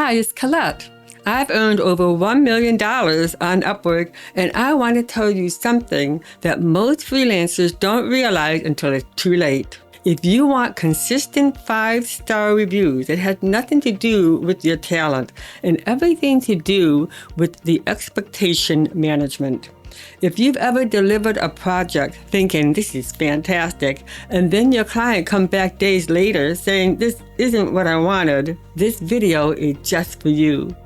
Hi, it's Colette. I've earned over $1 million on Upwork, and I want to tell you something that most freelancers don't realize until it's too late. If you want consistent 5-star reviews, it has nothing to do with your talent and everything to do with the expectation management. If you've ever delivered a project thinking this is fantastic, and then your client comes back days later saying this isn't what I wanted, this video is just for you.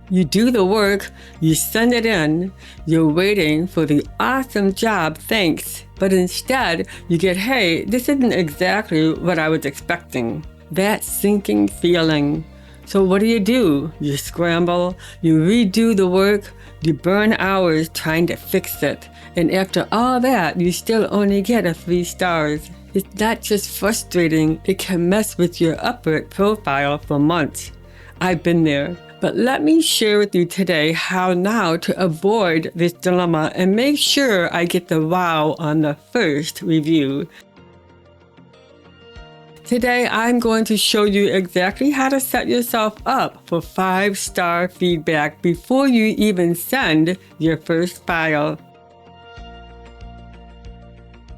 You do the work, you send it in, you're waiting for the awesome job, thanks. But instead, you get, hey, this isn't exactly what I was expecting. That sinking feeling. So what do? You scramble, you redo the work, you burn hours trying to fix it. And after all that, you still only get a 3 stars. It's not just frustrating, it can mess with your Upwork profile for months. I've been there. But let me share with you today how now to avoid this dilemma and make sure I get the wow on the first review. Today, I'm going to show you exactly how to set yourself up for 5-star feedback before you even send your first file.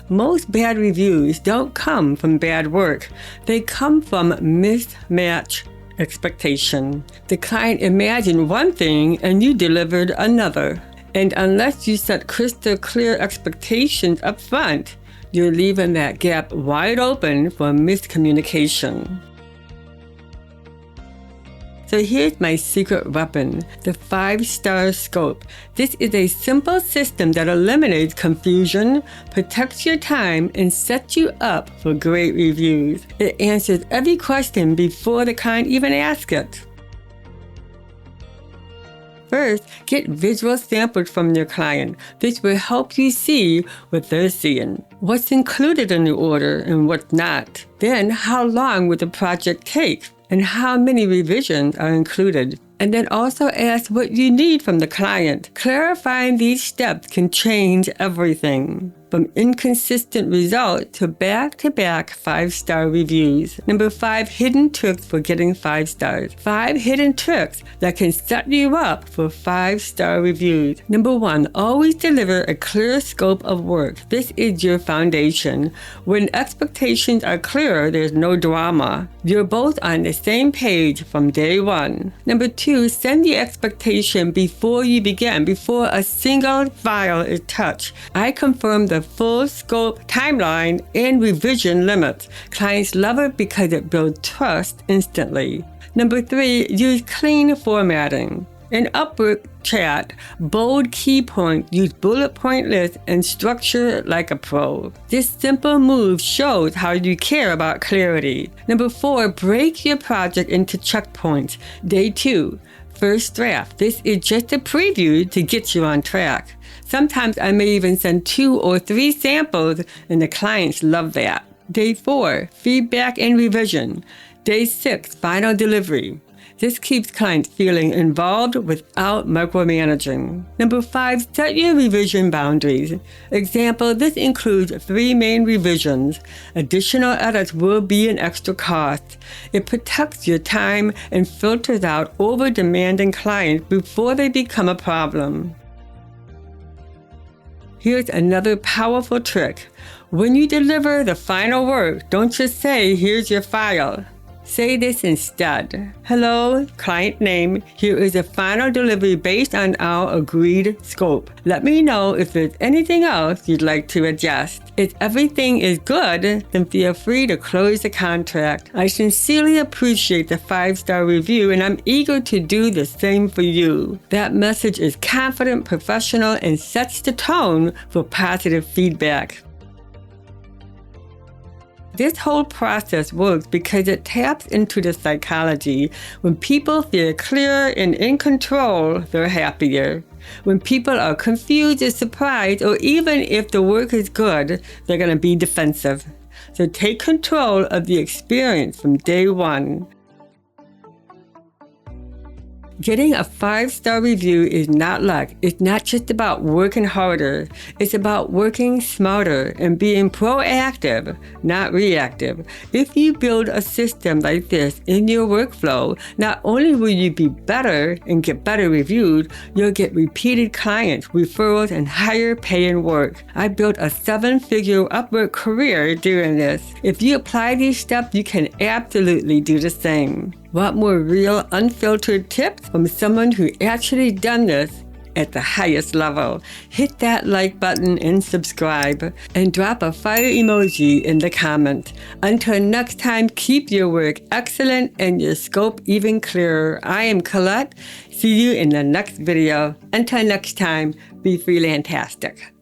Most bad reviews don't come from bad work. They come from mismatch expectation. The client imagined one thing and you delivered another. And unless you set crystal clear expectations up front, you're leaving that gap wide open for miscommunication. So here's my secret weapon, the 5-star scope. This is a simple system that eliminates confusion, protects your time, and sets you up for great reviews. It answers every question before the client even asks it. First, get visual samples from your client. This will help you see what they're seeing, what's included in the order and what's not. Then, how long will the project take? And how many revisions are included. And then also ask what you need from the client. Clarifying these steps can change everything, from inconsistent results to back-to-back 5-star reviews. Number 5, hidden tricks for getting 5 stars. 5 hidden tricks that can set you up for 5-star reviews. Number 1, always deliver a clear scope of work. This is your foundation. When expectations are clear, there's no drama. You're both on the same page from day one. Number 2, send the expectation before you begin, before a single file is touched. I confirm the full scope, timeline, and revision limits. Clients love it because it builds trust instantly. Number 3, use clean formatting. In Upwork chat, bold key points, use bullet point lists, and structure like a pro. This simple move shows how you care about clarity. Number 4, break your project into checkpoints. Day 2, first draft. This is just a preview to get you on track. Sometimes I may even send 2 or 3 samples, and the clients love that. Day 4, feedback and revision. Day 6, final delivery. This keeps clients feeling involved without micromanaging. Number 5, set your revision boundaries. Example, this includes 3 main revisions. Additional edits will be an extra cost. It protects your time and filters out over-demanding clients before they become a problem. Here's another powerful trick. When you deliver the final work, don't just say, here's your file. Say this instead. Hello, client name. Here is a final delivery based on our agreed scope. Let me know if there's anything else you'd like to adjust. If everything is good, then feel free to close the contract. I sincerely appreciate the 5-star review, and I'm eager to do the same for you. That message is confident, professional, and sets the tone for positive feedback. This whole process works because it taps into the psychology. When people feel clear and in control, they're happier. When people are confused or surprised, or even if the work is good, they're going to be defensive. So take control of the experience from day one. Getting a 5-star review is not luck. It's not just about working harder. It's about working smarter and being proactive, not reactive. If you build a system like this in your workflow, not only will you be better and get better reviewed, you'll get repeated clients, referrals, and higher paying work. I built a 7-figure Upwork career doing this. If you apply these steps, you can absolutely do the same. Want more real, unfiltered tips from someone who actually done this at the highest level? Hit that like button and subscribe, and drop a fire emoji in the comment. Until next time, keep your work excellent and your scope even clearer. I am Colette. See you in the next video. Until next time, be freelantastic.